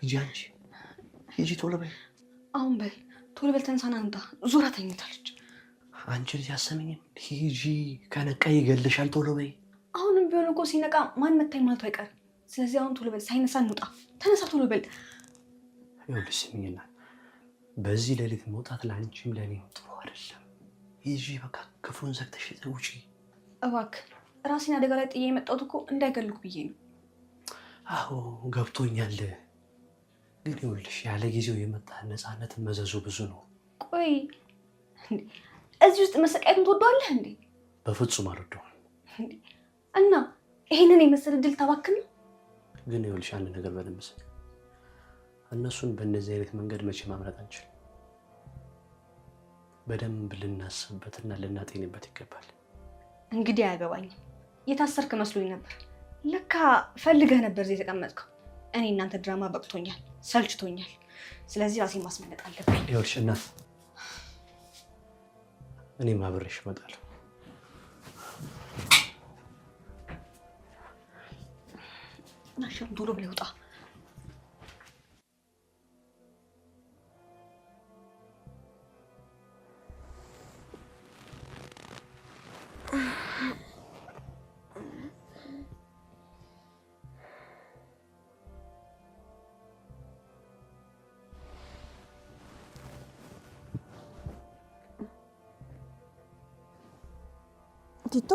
ሂጂ ሂጂ ቶሎ በይ። አሁን በይ ቶሎ በል ተነሳና እንውጣ። ዙራ ተኝታለች። አንቺ ልጅ አሰሚኝም። ሂጂ ከነቃ ይገልሻል። ቶሎ በይ። አሁንም ቢሆን እኮ ሲነቃ ማን መታኝ ማለቱ አይቀርም። ስለዚህ አሁን ቶሎ በል ሳይነሳ እንውጣ። ተነሳ ቶሎ በል። ይኸውልሽ ስሚኝና በዚህ ሌሊት መውጣት ለአንቺም ለእኔም ጥሩ አይደለም። ሂጂ በቃ ክፉን ዘግተሽ ውጪ። እባክህ ራሴን አደጋ ላይ ጥዬ የመጣሁት እኮ እንዳይገልኩ ብዬ ነው። አዎ ገብቶኛል። ግን ይኸውልሽ ያለ ጊዜው የመጣ ነፃነት መዘዙ ብዙ ነው። ቆይ እዚህ ውስጥ መሰቃየቱን ትወደዋለህ እንዴ? በፍጹም አልወደውም። እና ይሄንን የመሰለ ድል ታባክን ነው? ግን ይኸውልሽ አንድ ነገር በደንብ ስሚ። እነሱን በእነዚህ አይነት መንገድ መቼ ማምለጥ አንችልም። በደንብ ልናስብበትና ልናጤንበት ይገባል። እንግዲህ አያገባኝም። የታሰርክ መስሎኝ ነበር። ለካ ፈልገህ ነበር እዚህ የተቀመጥከው። እኔ እናንተ ድራማ በቅቶኛል፣ ሰልችቶኛል። ስለዚህ ራሴን ማስመለጥ አለብኝ። ይኸውልሽ እናት፣ እኔም አብሬሽ እመጣለሁ። ናሽም ቶሎ ብለህ ውጣ። ቲቶ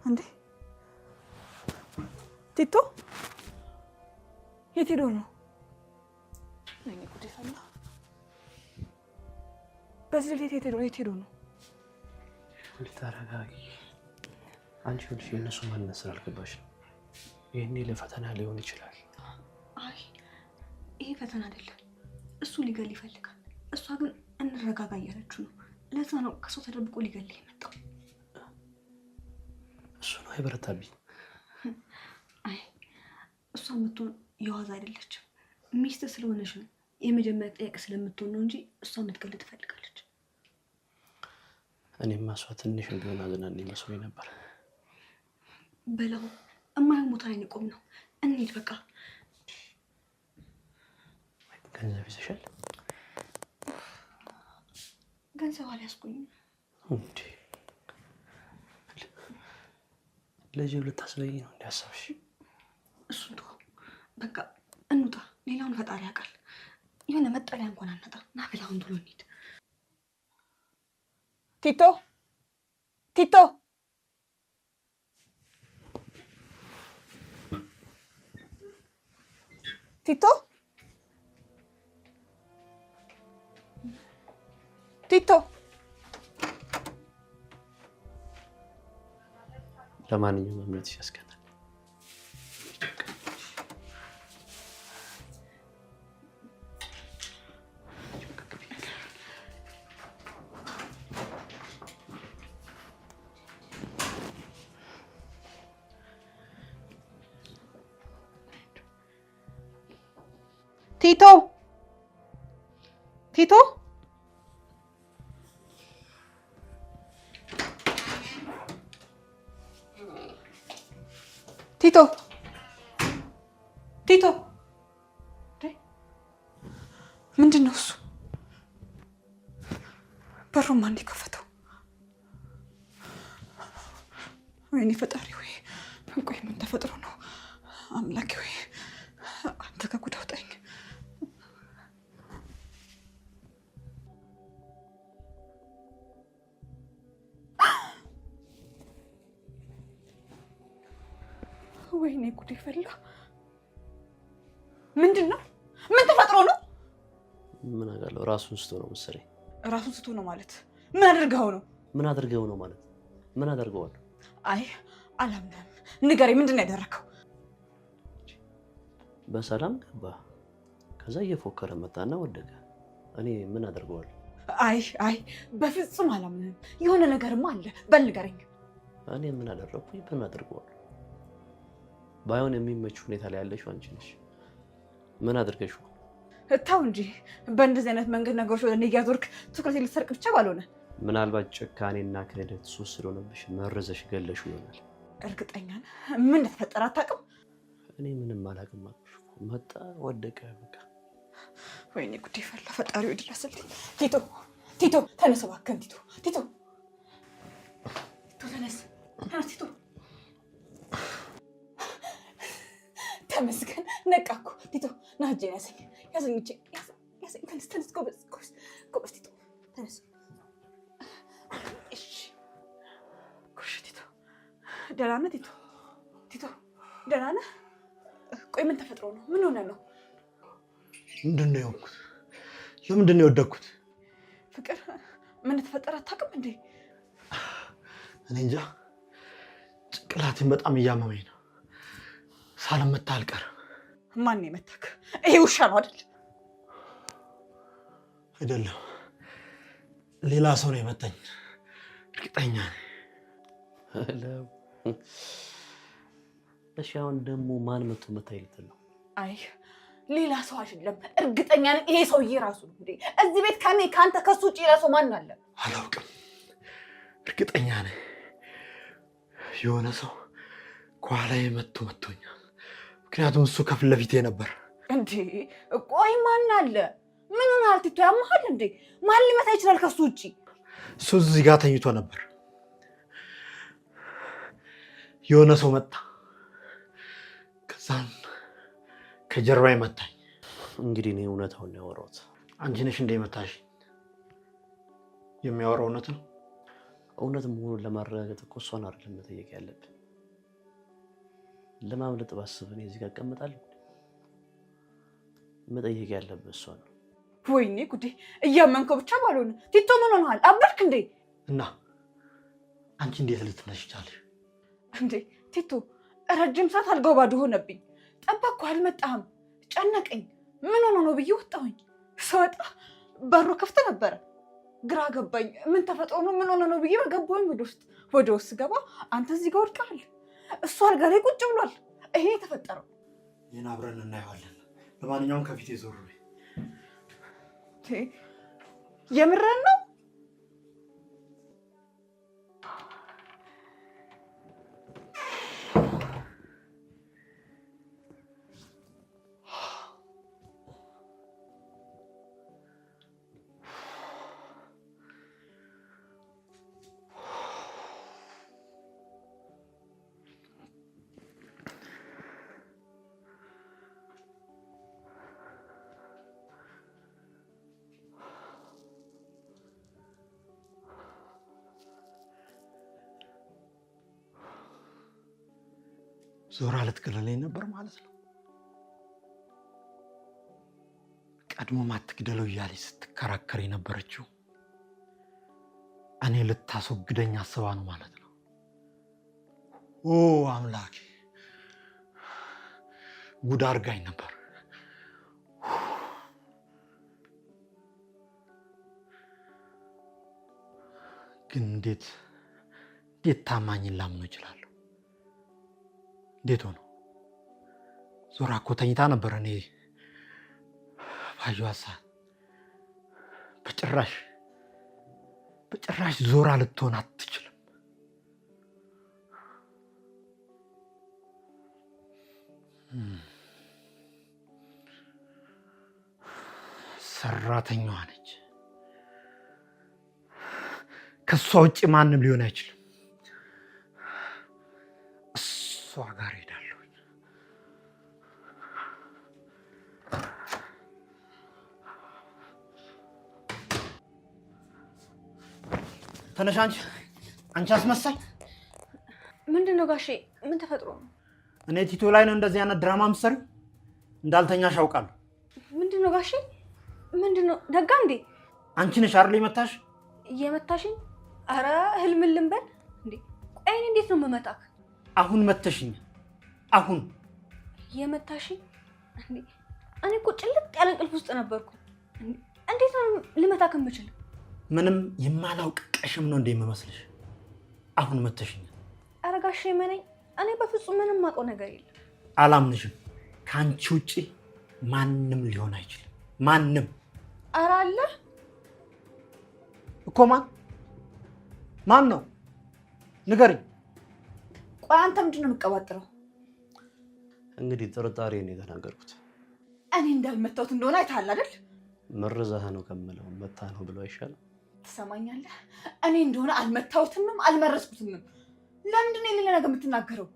እንዴ? ቲቶ የት ሄዶ ነው? ነኝ ጉድ ፈላ። በዚህ ሌሊት የት ሄዶ ነው? ተረጋጊ። አንቺ ሁልሽ የእነሱ ማንነት ስላልገባሽ ነው። ይሄኔ ለፈተና ሊሆን ይችላል። አይ ይሄ ፈተና አይደለም። እሱ ሊገል ይፈልጋል። እሷ ግን እንረጋጋ እያለችው ነው። ለዛ ነው ከሰው ተደብቆ ሊገል የመጣው። እሱ ነው አይበረታብኝ። አይ እሷ የምትሆን የዋዛ አይደለችም። ሚስት ስለሆነች ነው የመጀመሪያ ጥያቄ ስለምትሆን ነው እንጂ እሷ የምትገል ትፈልጋለች። እኔማ እሷ ትንሽ ቢሆን አዝናኝ መስሎኝ ነበር። በለው እማይሆን ቦታ ላይ ቆም ነው። እንሂድ በቃ። ገንዘብ ይዘሻል? ገንዘብ አልያዝኩኝም። እንዴ ለጅብ ልታስበይኝ ነው እንዲያሰብሽ? እሱን ተው በቃ እንውጣ። ሌላውን ፈጣሪ ያውቃል። የሆነ መጠለያ እንኳን አናጣ። ና ብላ አሁን ቶሎ እንሂድ። ቲቶ ቲቶ ቲቶ ቲቶ ለማንኛውም እምነትሽ ያስቀናል። ቲቶ ቲቶ ቲቶ ቲቶ ምንድን ነው እሱ? በሩን ማን የከፈተው? ወይኔ ፈጣሪ ወይ! ቆይ ምን ተፈጥሮ ነው? አምላኬ ወይ አንተ ከጉድ አውጣኝ። ወይኔ ጉድ ይፈላ። ምንድን ነው? ምን ተፈጥሮ ነው? ምን አውቃለሁ። ራሱን ስቶ ነው መሰለኝ። ራሱን ስቶ ነው ማለት ምን አድርገው ነው? ምን አድርገው ነው ማለት ምን አደርገዋለሁ? አይ አላምንም። ንገረኝ፣ ምንድን ነው ያደረከው? በሰላም ገባ፣ ከዛ እየፎከረ መጣና ወደቀ። እኔ ምን አደርገዋለሁ? አይ በፍጹም አላምንም። የሆነ ነገርማ አለ። በል ንገረኝ። እኔ ምን አደረኩኝ? ምን አደርገዋለሁ? ባይሆን የሚመች ሁኔታ ላይ ያለሽው አንቺ ነሽ። ምን አድርገሽው? ተው እንጂ በእንደዚህ አይነት መንገድ ነገሮች ወደ እኔ እያዞርክ ትኩረት ልትሰርቅ ብቻ ባልሆነ። ምናልባት ጭካኔና ክህደት ሱስ ስለሆነብሽ መርዘሽ ገለሽ ይሆናል። እርግጠኛ ነህ? ምን ተፈጠረ አታውቅም? እኔ ምንም አላውቅም አልኩሽ እኮ። መጣ ወደቀ በቃ። ወይኔ ጉዴ ፈላ። ፈጣሪው ይድረስልኝ። ቲቶ ተነስ እባክህን። ቲቶ ተነስ ቲቶ። ተመስገን ነቃ እኮ ቲቶ። ና እጄን ያዘኝ ተነስ። ጎበዝ ቲቶ ተነስ። ጎሽ ቲቶ ደህና ነህ? ቲቶ ደህና ነህ? ቆይ ምን ተፈጥሮ ነው? ምን ሆነ ነው? ምንድን ነው የሆንኩት? ለምንድን ነው የወደቅኩት? ፍቅር ምን ተፈጠረ አታውቅም እንዴ? እኔ እንጃ፣ ጭንቅላቴን በጣም እያመመኝ ነው። ሳልመታ አልቀርም። ማን ነው የመታክ? ይሄ ውሻ ነው አይደል? አይደለም፣ ሌላ ሰው ነው የመታኝ። እርግጠኛ ነኝ። እሺ አሁን ደግሞ ማን መቶ መታኝ ልትል ነው? አይ ሌላ ሰው አይደለም፣ እርግጠኛ ነኝ ይሄ ሰውዬ ራሱ ነው። እንዴ እዚህ ቤት ከአንተ ከሱ ውጪ ሌላ ሰው ማን አለ? አላውቅም፣ እርግጠኛ ነኝ የሆነ ሰው ከኋላዬ መቶኛል። ምክንያቱም እሱ ከፊት ለፊቴ ነበር። እንዴ ቆይ ማን አለ? ምን ሆነሃል ቲቶ? ያመሃል እንዴ? ማን ሊመታ ይችላል ከሱ ውጪ? እሱ እዚህ ጋር ተኝቶ ነበር። የሆነ ሰው መጣ፣ ከዛን ከጀርባዬ መታኝ። እንግዲህ እኔ እውነታውን ነው ያወራሁት። አንቺ ነሽ እንደ መታሽ? የሚያወራው እውነት ነው? እውነት መሆኑን ለማረጋገጥ እኮ እሷን አይደለም መጠየቅ ያለብን። ለማምለጥ ባስብ እኔ እዚህ ጋር እቀመጣለሁ? መጠየቅ ያለብን እሷን ነው። ወይኔ ጉዴ! እያመንከው ብቻ ባልሆነ ቲቶ ምን ሆነሃል? አበድክ እንዴ? እና አንቺ እንዴት ልትነሽ ቻልሽ? እንዴ ቲቶ ረጅም ሰዓት አልጋው ባዶ ሆነብኝ። ጠበቅኩ፣ አልመጣህም። ጨነቀኝ። ምን ሆኖ ነው ብዬ ወጣሁኝ። ስወጣ በሩ ክፍት ነበረ። ግራ ገባኝ። ምን ተፈጥሮ ነው? ምን ሆኖ ነው ብዬ ገባሁኝ ወደ ውስጥ ገባ። አንተ እዚህ ጋር ወድቀሃል፣ እሱ አልጋ ላይ ቁጭ ብሏል። ይሄ የተፈጠረው ይህን አብረን እናየዋለን። ለማንኛውም ከፊቴ ዞር በይ። የምረን ነው? ዞራ ልትገለለኝ ነበር ማለት ነው። ቀድሞ ማትግደለው እያለች ስትከራከር የነበረችው እኔ ልታስወግደኝ አስባ ነው ማለት ነው። ኦ አምላኬ፣ ጉድ አድርጋኝ ነበር። ግን እንዴት ታማኝን ላምነው እችላለሁ? እንዴት ሆኖ? ዞራ እኮ ተኝታ ነበር። እኔ ባየኋት ሰዓት በጭራሽ ዞራ ልትሆን አትችልም። ሰራተኛዋ ነች። ከሷ ውጭ ማንም ሊሆን አይችልም። እሷ ጋር ሄዳለሁ። ተነሽ አንቺ አስመሳይ። ምንድን ነው ጋሼ? ምን ተፈጥሮ ነው? እኔ ቲቶ ላይ ነው እንደዚህ አይነት ድራማ የምትሰሪው? እንዳልተኛሽ አውቃለሁ። ምንድን ነው ጋሼ? ምንድን ነው? ደጋ እንዴ? አንቺ ነሽ አይደል የመታሽ? የመታሽኝ? አረ ህልምን ልንበል እንዴ? ቆይ እንዴት ነው የምመታክ? አሁን መተሽኝ። አሁን የመታሽኝ እንዴ? እኔ እኮ ጭልጥ ያለ እንቅልፍ ውስጥ ነበርኩ። እንዴት ነው ልመታክ የምችል? ምንም የማላውቅ ቀሽም ነው እንደ የምመስልሽ? አሁን መተሽኝ። አረ ጋሼ መነኝ። እኔ በፍጹም ምንም ማውቀው ነገር የለም። አላምንሽም። ከአንቺ ውጪ ማንም ሊሆን አይችልም። ማንም። አረ አለ እኮ ማን? ማን ነው ንገሪኝ። ቆይ አንተ ምንድን ነው የምትቀባጥረው? እንግዲህ ጥርጣሬ ነው የተናገርኩት። እኔ እንዳልመታሁት እንደሆነ አይተሃል አይደል? መረዛህ ነው ከምለው መታ ነው ብሎ አይሻልም? ትሰማኛለህ? እኔ እንደሆነ አልመታሁትምም አልመረዝኩትምም። ለምንድን ነው የሌለ ነገር የምትናገረው?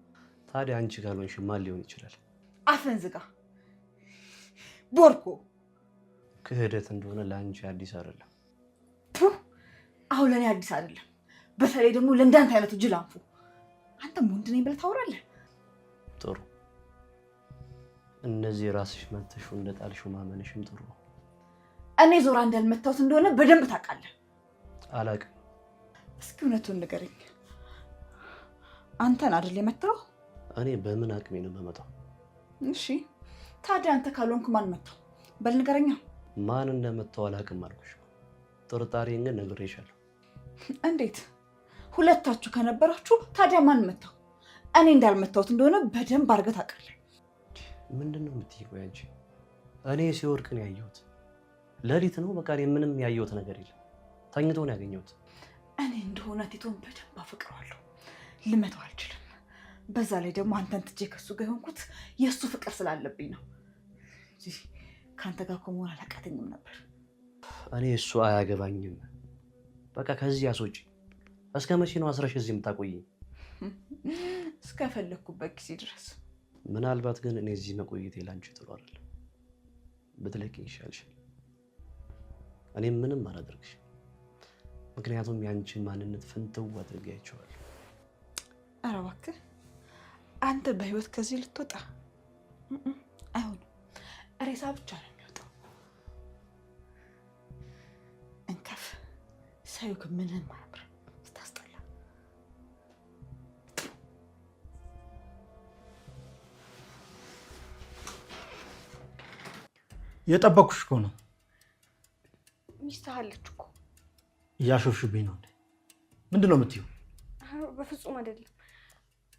ታዲያ አንቺ ካልሆንሽ ማን ሊሆን ይችላል? አፍህን ዝጋ ቦርኮ። ክህደት እንደሆነ ለአንቺ አዲስ አይደለም። አሁን ለእኔ አዲስ አይደለም። በተለይ ደግሞ ለእንዳንተ አይነቱ ጅል አንፉ። አንተም ወንድ ነኝ ብለህ ታወራለህ። ጥሩ፣ እነዚህ ራስሽ መተሽው እንደጣልሽው ማመንሽም ጥሩ ነው። እኔ ዞራ እንዳልመታሁት እንደሆነ በደንብ ታውቃለህ። አላውቅም። እስኪ እውነቱን ንገረኝ። አንተን አይደል የመታው? እኔ በምን አቅሜ ነው በመታው? እሺ ታዲያ አንተ ካልሆንክ ማን መታው? በል ንገረኛ። ማን እንደመታው አላውቅም አልኩሽ። ጥርጣሬን ግን ነግሬሻለሁ። እንዴት? ሁለታችሁ ከነበራችሁ ታዲያ ማን መታው? እኔ እንዳልመታሁት እንደሆነ በደንብ አድርገህ ታውቃለህ። ምንድነው የምትይው አንቺ? እኔ ሲወድቅ ነው ያየሁት። ሌሊት ነው በቃ። እኔ ምንም ያየሁት ነገር የለም። ተኝቶ ነው ያገኘሁት። እኔ እንደሆነ ቲቶን በደንብ አፈቅረዋለሁ። ልመታው አልችልም። በዛ ላይ ደግሞ አንተን ትቼ ከሱ ጋር የሆንኩት የእሱ ፍቅር ስላለብኝ ነው እንጂ ከአንተ ጋር ከመሆን አላቃተኝም ነበር። እኔ እሱ አያገባኝም። በቃ ከዚህ አስወጪ። እስከ መቼ ነው አስረሽ እዚህ የምታቆይኝ? እስከፈለኩበት ጊዜ ድረስ። ምናልባት ግን እኔ እዚህ መቆየቴ ላንቺ ጥሩ አይደለም። ብትለቂኝ ይሻልሻል። እኔ ምንም አላደርግሽ፣ ምክንያቱም ያንቺን ማንነት ፍንትው አድርጌ አይቼዋለሁ። ኧረ እባክህ አንተ በህይወት ከዚህ ልትወጣ አይሆንም። ሬሳ ብቻ ነው የሚወጣው። እንከፍ ሳዩ ምንም አያምርም። ስታስጠላ። የጠበኩሽ እኮ ነው። ሚስትህ አለች እኮ። እያሾፍሽብኝ ነው እንዴ? ምንድን ነው የምትይው? በፍጹም አይደለም።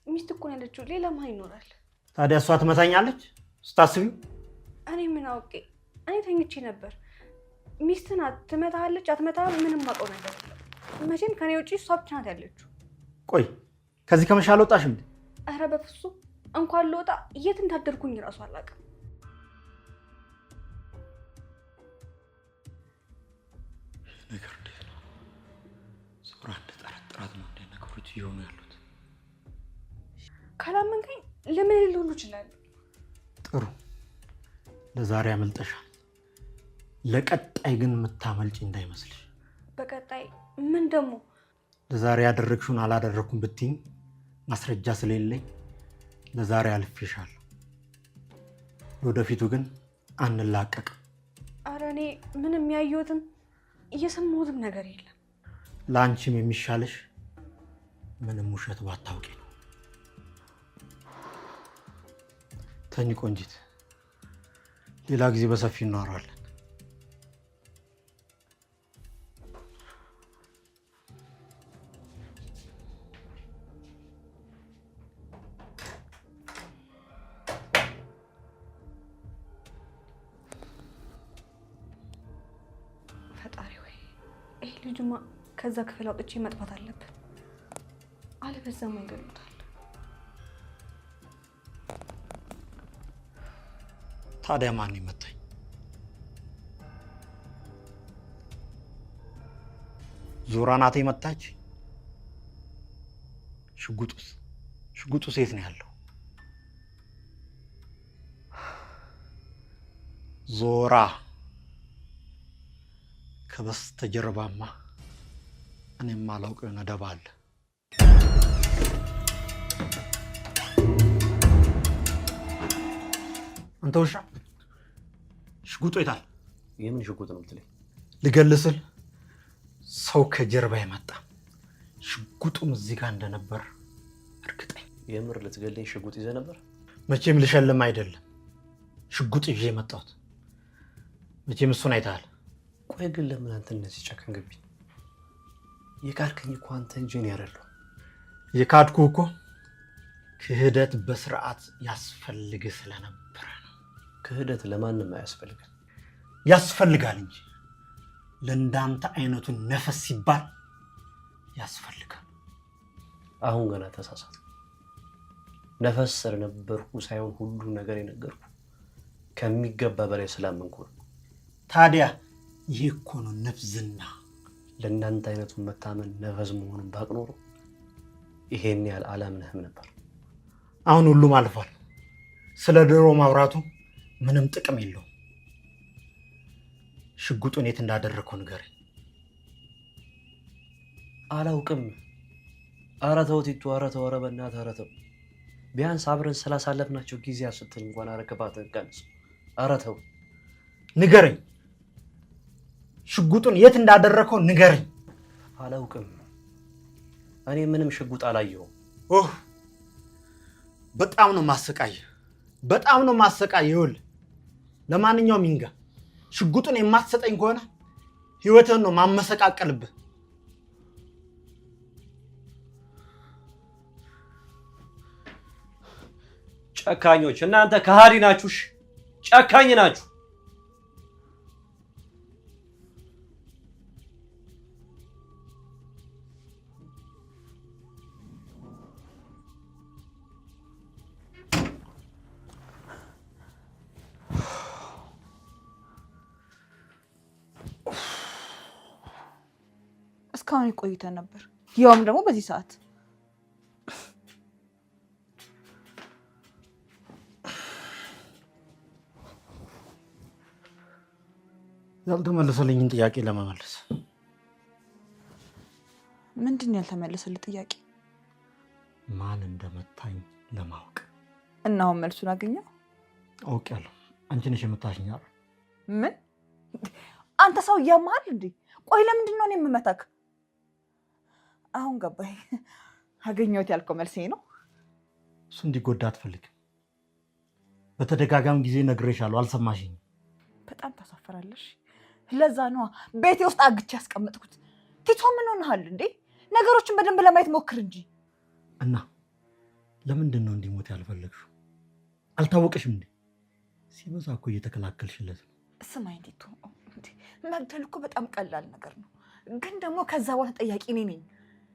ሚስት እኮ ነው ያለችው። ሌላ ማን ይኖራል? ታዲያ እሷ ትመታኛለች ስታስቢው? እኔ ምን አውቄ? እኔ ተኝቼ ነበር። ሚስትህ ናት። ትመታለች አትመታም ምንም አውቀው ነገር የለም። መቼም ከኔ ውጪ እሷ ብቻ ናት ያለችው። ቆይ ከዚህ ከመሻ አልወጣሽም እንዴ? ኧረ በፍጹም እንኳን ልወጣ የት እንዳደርኩኝ እራሱ አላውቅም። ነገር እንዴት ነው? ዞራ እንደጠረጠራት ነው እንዴ ነገሮች እየሆኑ ያሉት? ካላመንከኝ ለምን ሊሆኑ ይችላል? ጥሩ፣ ለዛሬ አመልጠሻል። ለቀጣይ ግን የምታመልጪ እንዳይመስልሽ። በቀጣይ ምን ደግሞ? ለዛሬ ያደረግሽውን አላደረኩም ብትይኝ ማስረጃ ስለሌለኝ ለዛሬ አልፌሻለሁ። ወደፊቱ ግን አንላቀቅም። ኧረ እኔ ምንም ያየሁትም እየሰማሁትም ነገር የለም። ለአንቺም የሚሻለሽ ምንም ውሸት ባታውቂ ነው። ተኝ ቆንጂት፣ ሌላ ጊዜ በሰፊው እናወራለን። ፈጣሪ ወይ ይሄ ልጅማ ከዛ ክፍል አውጥቼ መጥፋት አለብን። አለበዛም ይገሉታል። ታዲያ ማን ይመታኝ? ዞራ ናት የመታች? ሽጉጡስ የት ነው ያለው? ዞራ ከበስተጀርባማ እኔም አላውቀው የሆነ ደባ አለ። አንተ ውሻ፣ ሽጉጡ የታል? የምን ሽጉጥ ነው የምትለኝ? ልገልስል ሰው ከጀርባ የመጣ ሽጉጡም እዚህ ጋር እንደነበር እርግጠኝ። የምር ልትገለኝ ሽጉጥ ይዘህ ነበር? መቼም ልሸልም አይደለም ሽጉጥ ይዤ የመጣሁት። መቼም እሱን አይተሃል። ቆይ ግን ለምን አንተ እንደዚህ ጨከንክብኝ? የካድከኝ እኮ አንተ እንጂ እኔ አይደለሁም። የካድኩ እኮ ክህደት በስርዓት ያስፈልግህ ስለነበረ ነው። ክህደት ለማንም አያስፈልግም። ያስፈልጋል እንጂ ለእንዳንተ አይነቱ ነፈስ ሲባል ያስፈልጋል። አሁን ገና ተሳሳት። ነፈስ ስር ነበርኩ ሳይሆን ሁሉ ነገር የነገርኩ ከሚገባ በላይ ስላመንኩ ነው። ታዲያ ይህ እኮ ነው ነፍዝና። ለእናንተ አይነቱ መታመን ነፈዝ መሆኑን ባቅ ኖሮ ይሄን ያህል አላምንህም ነበር። አሁን ሁሉም አልፏል። ስለ ድሮ ማውራቱ ምንም ጥቅም የለውም። ሽጉጡን የት እንዳደረከው ንገረኝ። አላውቅም። ኧረ ተው ቲቱ፣ ኧረ ተው፣ ኧረ በእናትህ ኧረ ተው። ቢያንስ አብረን ስላሳለፍናቸው ጊዜያት ስትል እንኳን ኧረ ክፋትህን ቀንስ። ኧረ ተው ንገረኝ። ሽጉጡን የት እንዳደረከው ንገረኝ። አላውቅም። እኔ ምንም ሽጉጥ አላየሁም። በጣም ነው ማሰቃየህ፣ በጣም ነው ማሰቃየህ። ይኸውልህ ለማንኛውም ይንጋ ሽጉጡን የማትሰጠኝ ከሆነ ህይወትህን ነው ማመሰቃቀልብህ። ጨካኞች እናንተ ከሃዲ ናችሁ። ጨካኝ ናችሁ። እስካሁን ቆይተን ነበር፣ ያውም ደግሞ በዚህ ሰዓት። ያልተመለሰልኝን ጥያቄ ለመመለስ። ምንድን ያልተመለሰልህ ጥያቄ? ማን እንደመታኝ ለማወቅ። እና አሁን መልሱን አገኘው? አውቄያለሁ። አንቺ ነሽ የምታሽኝ አይደል? ምን? አንተ ሰው ያማል እንዴ? ቆይ ለምንድን ነው እኔ የምመታክ? አሁን ገባኝ። አገኘሁት ያልከው መልሴ ነው። እሱ እንዲጎዳ አትፈልግም። በተደጋጋሚ ጊዜ ነግሬሻለሁ፣ አልሰማሽኝም። በጣም ታሳፈራለሽ። ለዛ ነዋ ቤቴ ውስጥ አግቼ ያስቀመጥኩት። ቲቶ ምን ሆነሃል እንዴ? ነገሮችን በደንብ ለማየት ሞክር እንጂ። እና ለምንድን ነው እንዲሞት ያልፈለግሽው? አልታወቀሽም እንዴ? ሲበዛ እኮ እየተከላከልሽለት ነው። ስማኝ ቲቶ፣ መግደል እኮ በጣም ቀላል ነገር ነው፣ ግን ደግሞ ከዛ በኋላ ተጠያቂ እኔ ነኝ።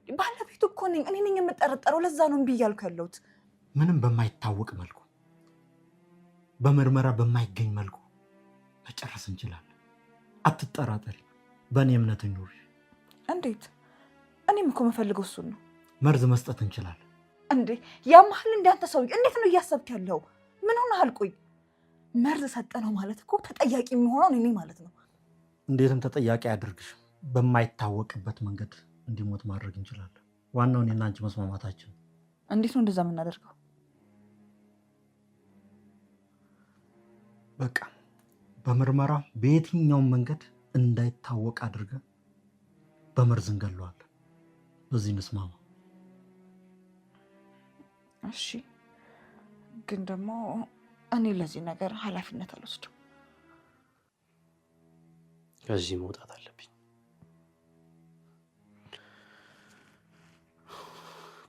ባለቤቱ እኮ ነኝ፣ እኔ ነኝ የምጠረጠረው። ለዛ ነው እምቢ እያልኩ ያለሁት። ምንም በማይታወቅ መልኩ፣ በምርመራ በማይገኝ መልኩ መጨረስ እንችላለን። አትጠራጠሪ፣ በእኔ እምነት ኑሪ። እንዴት? እኔም እኮ የምፈልገው እሱን ነው። መርዝ መስጠት እንችላለን። እንዴ ያማህል እንደ አንተ ሰውዬ እንዴት ነው እያሰብክ ያለው? ምን ሆነሃል? ቆይ መርዝ ሰጠ ነው ማለት እኮ ተጠያቂ የሚሆነው እኔ ማለት ነው። እንዴትም ተጠያቂ አያደርግሽም። በማይታወቅበት መንገድ እንዲሞት ማድረግ እንችላለን። ዋናው እኔና አንቺ መስማማታችን። እንዴት ነው እንደዛ የምናደርገው? በቃ በምርመራ በየትኛውም መንገድ እንዳይታወቅ አድርገን በመርዝ እንገለዋለን። በዚህ እንስማማ። እሺ፣ ግን ደግሞ እኔ ለዚህ ነገር ኃላፊነት አልወስድም። ከዚህ መውጣት አለብኝ።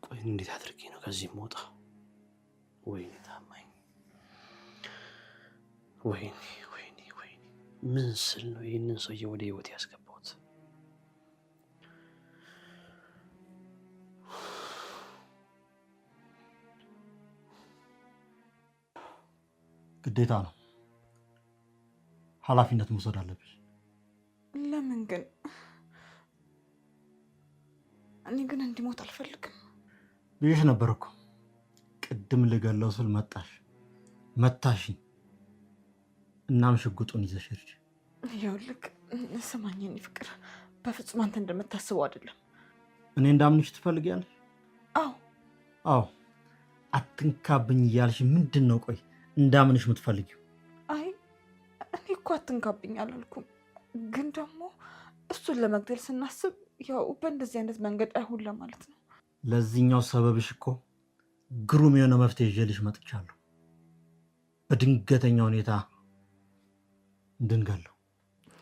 ቆይ እንዴት አድርጌ ነው ከዚህ መውጣ? ወይኔ ታማኝ፣ ወይኔ ወይኔ ወይኔ፣ ምን ስል ነው ይህንን ሰውዬ ወደ ህይወት ያስገባሁት? ግዴታ ነው። ኃላፊነት መውሰድ አለብሽ። ለምን ግን? እኔ ግን እንዲሞት አልፈልግም። ብዬሽ ነበር እኮ ቅድም ልገለው ስል መታሽኝ። እናም ሽጉጡን ይዘሽ ሄድሽ። ይኸውልህ ስማኝ፣ እኔ ፍቅር በፍጹም አንተ እንደምታስበው አይደለም። እኔ እንዳምንሽ ትፈልጊያለሽ? አዎ። አትንካብኝ እያልሽ ምንድን ነው? ቆይ እንዳምንሽ የምትፈልጊው? አይ እኔ እኮ አትንካብኝ አላልኩም፣ ግን ደግሞ እሱን ለመግደል ስናስብ ያው በእንደዚህ አይነት መንገድ አይሁን ለማለት ነው። ለዚህኛው ሰበብሽ እኮ ግሩም የሆነ መፍትሄ ይዤልሽ መጥቻለሁ። በድንገተኛ ሁኔታ እንድንገለው።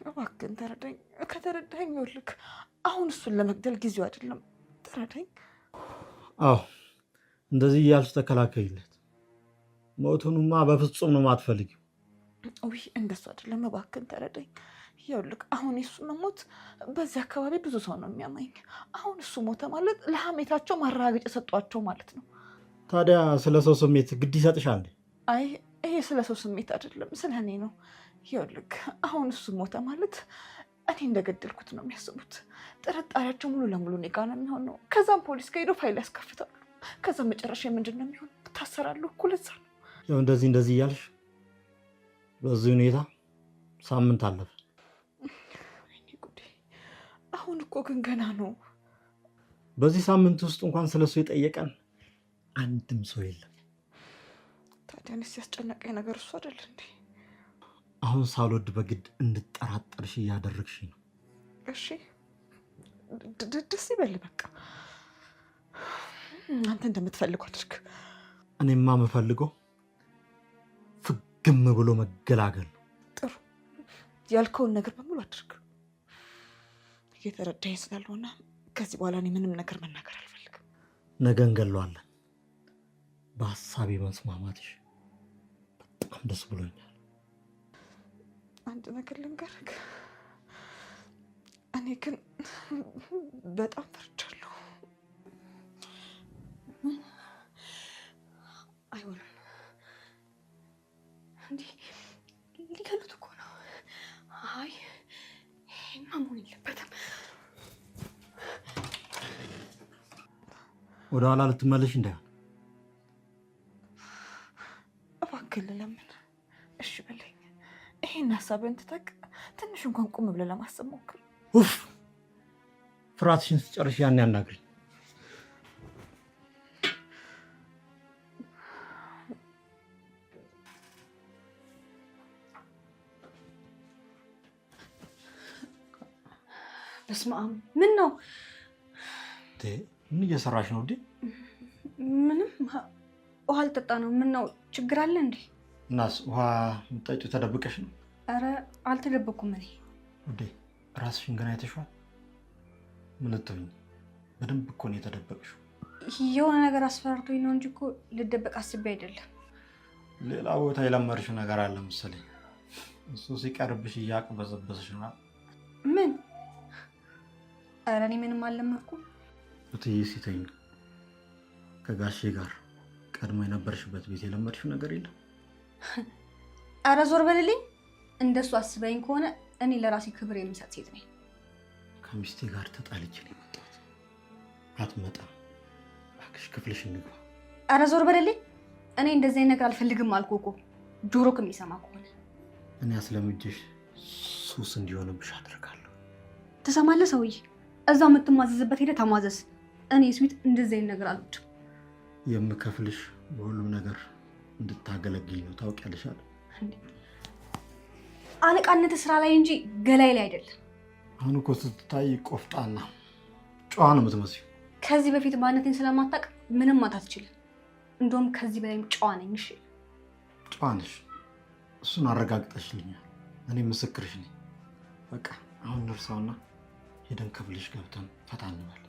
እባክህን ተረዳኝ። ከተረዳኝ ይኸውልህ አሁን እሱን ለመግደል ጊዜው አይደለም። ተረዳኝ። አዎ እንደዚህ እያልሽ ተከላከይለት። ሞቱንማ በፍጹም ነው የማትፈልጊው። ውይ እንደሱ አይደለም። እባክህን ተረዳኝ። ይኸውልህ አሁን እሱ መሞት በዚህ አካባቢ ብዙ ሰው ነው የሚያማኝ። አሁን እሱ ሞተ ማለት ለሐሜታቸው ማረጋገጫ ሰጧቸው ማለት ነው። ታዲያ ስለ ሰው ስሜት ግድ ይሰጥሻል? አይ ይሄ ስለ ሰው ስሜት አይደለም፣ ስለ እኔ ነው። ይኸውልህ አሁን እሱ ሞተ ማለት እኔ እንደገደልኩት ነው የሚያስቡት። ጥርጣሬያቸው ሙሉ ለሙሉ እኔ ጋር ነው የሚሆነው። ከዛም ፖሊስ ጋር ሄደው ፋይል ያስከፍታሉ። ከዛ መጨረሻ ምንድን ነው የሚሆነው? እታሰራለሁ እኮ። ለዛ ነው ያው እንደዚህ እያልሽ በዚህ ሁኔታ ሳምንት አለፈ። ወይኔ ጉዴ! አሁን እኮ ግን ገና ነው። በዚህ ሳምንት ውስጥ እንኳን ስለሱ የጠየቀን አንድም ሰው የለም። ታዲያ እኔስ ያስጨነቀኝ ነገር እሱ አይደል እንዴ? አሁን ሳልወድ በግድ እንድጠራጠርሽ እያደረግሽ ነው። እሺ ደስ ይበል በቃ። አንተ እንደምትፈልገው አድርግ። እኔማ የምፈልገው ፍግም ብሎ መገላገል ነው። ጥሩ ያልከውን ነገር በሙሉ አድርግ። እየተረዳኸኝ ስላልሆነ ከዚህ በኋላ እኔ ምንም ነገር መናገር አልፈልግም። ነገ እንገለዋለን። በሀሳቤ መስማማትሽ በጣም ደስ ብሎኛል። አንድ ነገር ልንገርህ፣ እኔ ግን በጣም ፈርቻለሁ። አይሆንም፣ እንዲህ ሊገሉት እኮ ነው። አይ ይሄማ መሆን የለበትም። ወደ ኋላ ልትመለሽ እንዳይሆን እባክህ ልለምን፣ እሺ በለኝ። ይሄን ሀሳብህን ትተህ ትንሽ እንኳን ቁም ብለህ ለማሰብ ሞክር። ኡፍ! ፍርሃትሽን ስጨርሽ ያን ያናግሪኝ። በስመ አብ! ምን ነው? ምን እየሰራሽ ነው? ምንም ውሃ ልጠጣ ነው። ምን ነው ችግር አለ እንዴ? እናስ ውሃ የምትጠጪው ተደብቀሽ ነው? ኧረ አልተደበኩም። እኔ ውዴ ራስሽን ገና አይተሽዋል? ምን ልትሆኝ? በደንብ እኮ ነው የተደበቅሽው። የሆነ ነገር አስፈራርቶኝ ነው እንጂ እኮ ልደበቅ አስቤ አይደለም። ሌላ ቦታ የለመድሽው ነገር አለ መሰለኝ። እሱ ሲቀርብሽ እያቅበዘበዝሽ ነው። ምን? ኧረ እኔ ምንም አልለመድኩም። እትዬ ሲተኝ ከጋሼ ጋር ቀድሞ የነበርሽበት ቤት የለመድሽው ነገር የለም? ኧረ ዞር በልልኝ። እንደሱ አስበኝ ከሆነ እኔ ለራሴ ክብር የምሰጥ ሴት ነኝ። ከሚስቴ ጋር ተጣልቼ ነው የመጣሁት። አትመጣም። እባክሽ ክፍልሽ እንግባ። ኧረ ዞር በልልኝ። እኔ እንደዚህ አይነት ነገር አልፈልግም አልኩህ እኮ ጆሮ ከሚሰማ ከሆነ። እኔ አስለምጄሽ ሱስ እንዲሆንብሽ አድርጋለሁ። ትሰማለህ ሰውዬ? እዛው የምትሟዘዝበት ሄደህ ተሟዘዝ። እኔ ስዊት እንደዚህ አይነት ነገር አልወድም። የምከፍልሽ በሁሉም ነገር እንድታገለግኝ ነው። ታውቂያለሽ አይደል? አለቃነት ስራ ላይ እንጂ ገላይ ላይ አይደለም። አሁን እኮ ስትታይ ቆፍጣና ጨዋ ነው የምትመስዪው። ከዚህ በፊት ማንነቴን ስለማታውቅ ምንም ማታ አትችልም። እንደውም ከዚህ በላይም ጨዋ ነኝ። እሺ ጨዋ ነሽ፣ እሱን አረጋግጠሽልኛል። እኔ ምስክርሽ ነኝ። በቃ አሁን ነርሳውና ሄደን ክፍልሽ ገብተን ፈታ እንበል።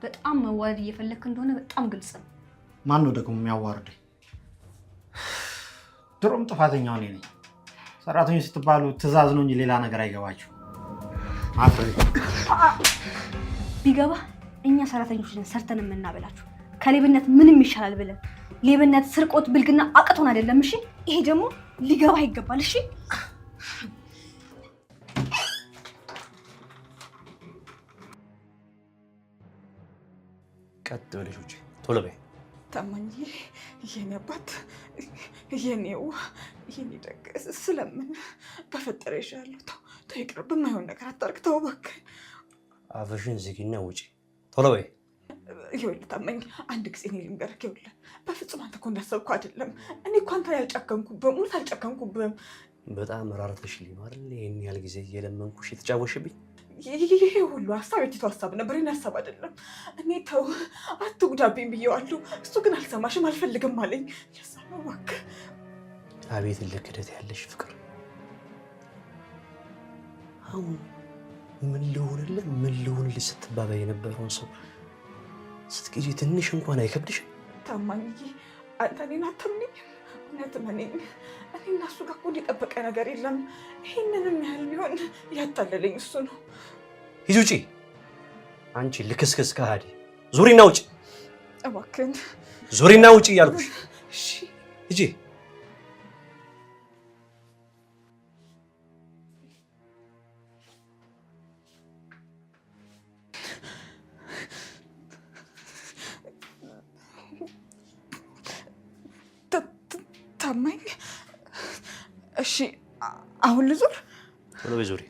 በጣም መዋረድ እየፈለክ እንደሆነ በጣም ግልጽ ነው። ማን ነው ደግሞ የሚያዋርደኝ? ድሮም ጥፋተኛው እኔ ነኝ። ሰራተኞች ስትባሉ ትዕዛዝ ነው እንጂ ሌላ ነገር አይገባችሁ። ቢገባ እኛ ሰራተኞች ነን ሰርተን የምናበላችሁ። ከሌብነት ምንም ይሻላል ብለን ሌብነት፣ ስርቆት፣ ብልግና አቅቶን አይደለም። እሺ ይሄ ደግሞ ሊገባ ይገባል። እሺ ቀጥ ብለሽ ውጪ፣ ቶሎ በይ። ታማኝዬ፣ የኔ አባት፣ የኔው የኔ ደግ፣ ስለምን በፈጠረ ይሻለሁ። ተው ይቅርብ፣ የማይሆን ነገር አታርግ። ተው እባክህ። አፍሽን ዝጊና ውጪ፣ ቶሎ በይ። ይኸውልህ ታማኝ፣ አንድ ጊዜ እኔ ልንገርህ። ይኸውልህ በፍጹም አንተ እኮ እንዳሰብኩ አይደለም። እኔ እኮ አንተ ያልጨከንኩብህም እውነት አልጨከንኩብህም። በጣም ራርተሽልኝ ነው አይደል? ይሄን ያህል ጊዜ እየለመንኩሽ የተጫወሽብኝ። ይሄ ሁሉ ሀሳብ የቲቶ ሀሳብ ነበር፣ የእኔ ሀሳብ አይደለም። እኔ ተው አትጉዳብኝ ብዬዋለሁ። እሱ ግን አልሰማሽም፣ አልፈልግም አለኝ። ለዛ ነው እባክህ። አቤት ልክደት ያለሽ ፍቅር! አሁን ምን ልሆንልህ ስትባባይ የነበረውን ሰው ስትጊዜ ትንሽ እንኳን አይከብድሽም? ታማኝዬ፣ አንተ እኔን አታምነኝም? እውነት እኔ እና እሱ ጋር እኮ የጠበቀ ነገር የለም። ይህንንም ያህል ቢሆን ያታለለኝ እሱ ነው። ሂጂ ውጪ! አንቺ ልክስክስ ከሃዲ! ዙሪና ውጪ! እባክህን ዙሪና ውጪ እያልኩሽ። እሺ ሂጂ! ታማኝ እሺ፣ አሁን ልዙር? ቶሎ በይ ዙሪ።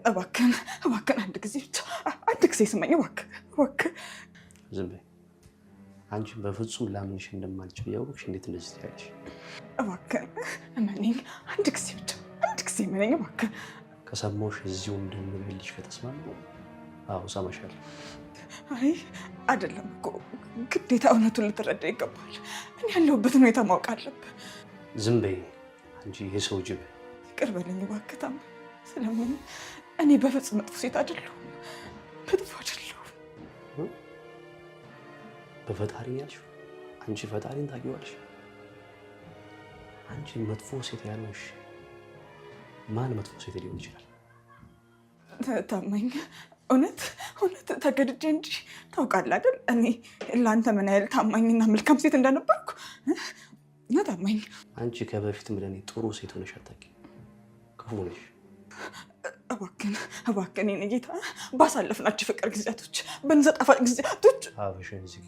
እባክህን አንድ ጊዜ ብቻ አንድ ጊዜ ስማኝ እባክህ። ዝም በይ። አንቺን በፍጹም ላምንሽ እንደማልችል ያውቅሽ እንዴት እንደዚህ ትያለሽ? እባክህን እመነኝ፣ አንድ ጊዜ ብቻ አንድ ጊዜ እመነኝ እባክህ። ከሰማሁሽ እዚሁ እንድንገልሽ ከተስማማሁ አዎ እሰማሻለሁ። አይ አይደለም እኮ ግዴታ እውነቱን ልትረዳ ይገባል። እኔ ያለሁበትን ሁኔታ ማወቅ አለብህ። ዝም በይ አንቺ የሰው ጅብ። ይቅር በለኝ እባክህ ታማኝ። ስለምን እኔ በፍጹም መጥፎ ሴት አይደለሁም፣ መጥፎ አይደለሁም። በፈጣሪ ያልሽው አንቺ ፈጣሪን ታውቂዋለሽ። አንቺ መጥፎ ሴት ያልሆንሽ ማን መጥፎ ሴት ሊሆን ይችላል? ታማኝ እውነት ተገድጄ እንጂ ታውቃለህ አይደል እኔ ለአንተ ምን ያህል ታማኝና መልካም ሴት እንደነበርኩ። ታማኝ አንቺ ከበፊትም ለእኔ ጥሩ ሴት ሆነሽ አታውቂም፣ ክፉ ነሽ። እባክህን የእኔ ጌታ ባሳለፍናቸው ፍቅር ጊዜያቶች በነዛ ጣፋጭ ጊዜያቶች አበሽን ዝጊ።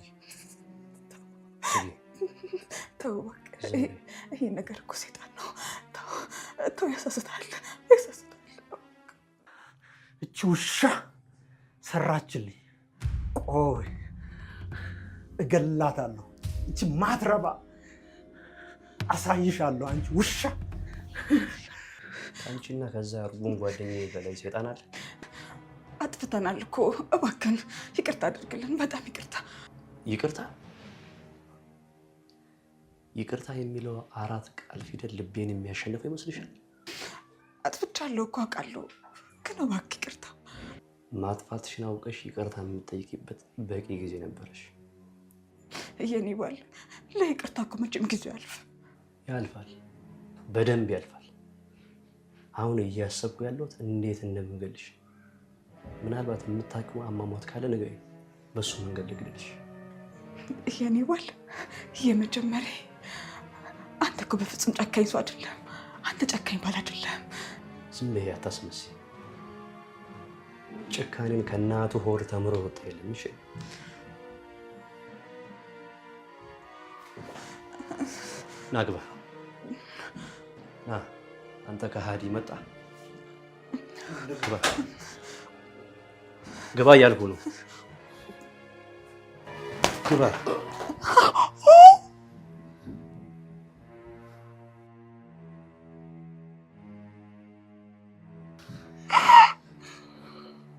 ተው እባክህ፣ ይሄ ነገር እኮ ሴጣን ነው። ተው ያሳስታል። እቺ ውሻ ሰራችልኝ። ቆይ እገላታለሁ። እቺ ማትረባ አሳይሻለሁ። አንቺ ውሻ! አንቺና ከዛ እርጉም ጓደኛዬ በላይ ሴጣን አለ። አጥፍተናል እኮ እባክህን ይቅርታ አድርግልን። በጣም ይቅርታ። ይቅርታ የሚለው 4 ቃል ፊደል ልቤን የሚያሸንፈው ይመስልሻል? አጥፍቻለሁ እኮ አውቃለሁ፣ ግን እባክህ ይቅርታ። ማጥፋትሽን አውቀሽ ይቅርታ የምትጠይቂበት በቂ ጊዜ ነበረሽ። የኔ ባል ለይቅርታ እኮ መቼም ጊዜው ያልፋል፣ በደንብ ያልፋል። አሁን እያሰብኩ ያለሁት እንዴት እንደምገልሽ። ምናልባት የምታውቂው አሟሟት ካለ ንገሪኝ፣ በሱ መንገድ ልግደልሽ። የኔ ባል የመጀመሪያ አንተ እኮ በፍጹም ጨካኝ ሰው አይደለም። አንተ ጨካኝ ባል አይደለም። ዝም በይ አታስመስይ። ጭካኔን ከእናቱ ሆድ ተምሮ ወጣ የለም። እሺ ና ግባ። ና አንተ ከሃዲ መጣ። ግባ እያልኩ ነው። ግባ።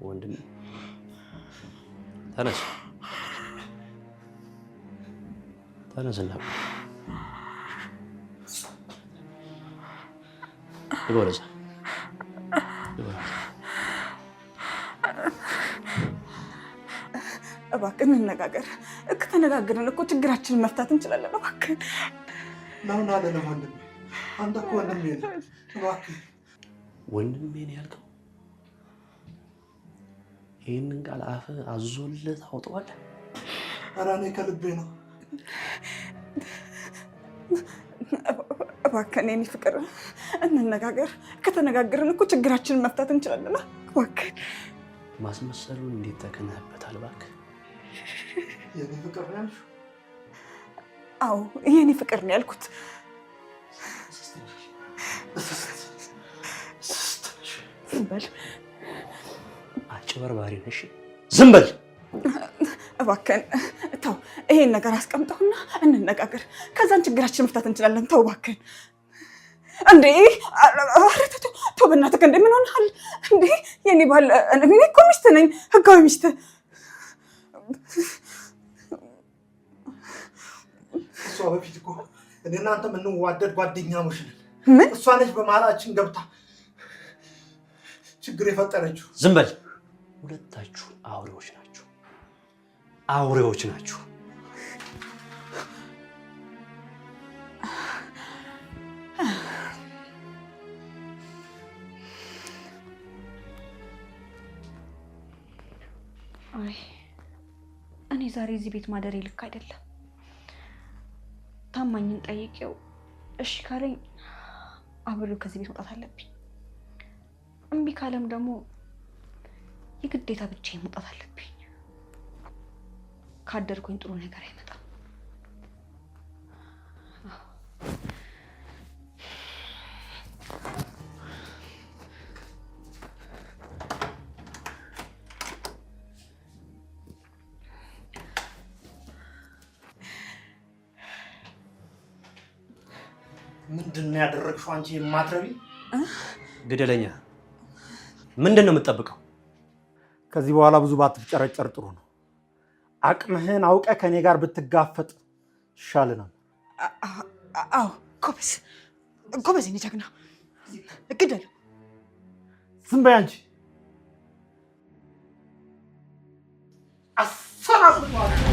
ወንድም ተነስ፣ ተነስና ግባ ወደዛ። እባክህን እንነጋገር። ከተነጋገርን እኮ ችግራችንን መፍታት እንችላለን። እባክህን ለምን አለ ለወንድሜ? አንተ እኮ ወንድሜ ነህ። እባክህ ወንድሜ ነው ያልከው? ይህንን ቃል አፍህ አዞልህ ታውጠዋለህ? ኧረ እኔ ከልቤ ነው። እባክህን የኔ ፍቅር እንነጋገር። ከተነጋገርን እኮ ችግራችንን መፍታት እንችላለን። እባክህን ማስመሰሉን እንዴት ተከነህበታል? እባክህ የኔ ፍቅር ነው ያልሽው? አዎ የኔ ፍቅር ነው ያልኩት። ዝም በል አጭበርባሪ ነሽ። ዝም በል እባክህን። ተው ይሄን ነገር አስቀምጠውና እንነጋገር። ከዛን ችግራችን መፍታት እንችላለን። ተው እባክህን። እንዴ ተው በእናትህ። እንደ ምን ሆነሃል እንዴ? የኔ ባል እኔ እኮ ሚስትህ ነኝ፣ ህጋዊ ሚስትህ። እሷ በፊት እኮ እኔ እናንተ የምንዋደድ ጓደኛሞች ነን። ምን? እሷ ነች በመሀላችን ገብታ ችግር የፈጠረችው። ዝም በል። ሁለታችሁ አውሬዎች ናችሁ፣ አውሬዎች ናችሁ። አይ እኔ ዛሬ እዚህ ቤት ማደሬ ልክ አይደለም። ታማኝን ጠይቄው እሺ ካለኝ አብሬው ከዚህ ቤት መውጣት አለብኝ። እምቢ ካለም ደግሞ የግዴታ ብቻዬን መውጣት አለብኝ። ካደርኩኝ ጥሩ ነገር አይመጣም። ምንድን ነው ያደረግሽው አንቺ የማትረቢ? ግደለኛ። ምንድን ነው የምትጠብቀው? ከዚህ በኋላ ብዙ ባትጨረጨር ጥሩ ነው። አቅምህን አውቀ ከኔ ጋር ብትጋፈጥ ይሻልናል። አዎ ጎበዝ ጎበዝ፣ የኔ ጀግና ግደለው። ዝም በይ አንቺ። አሰራብቷል።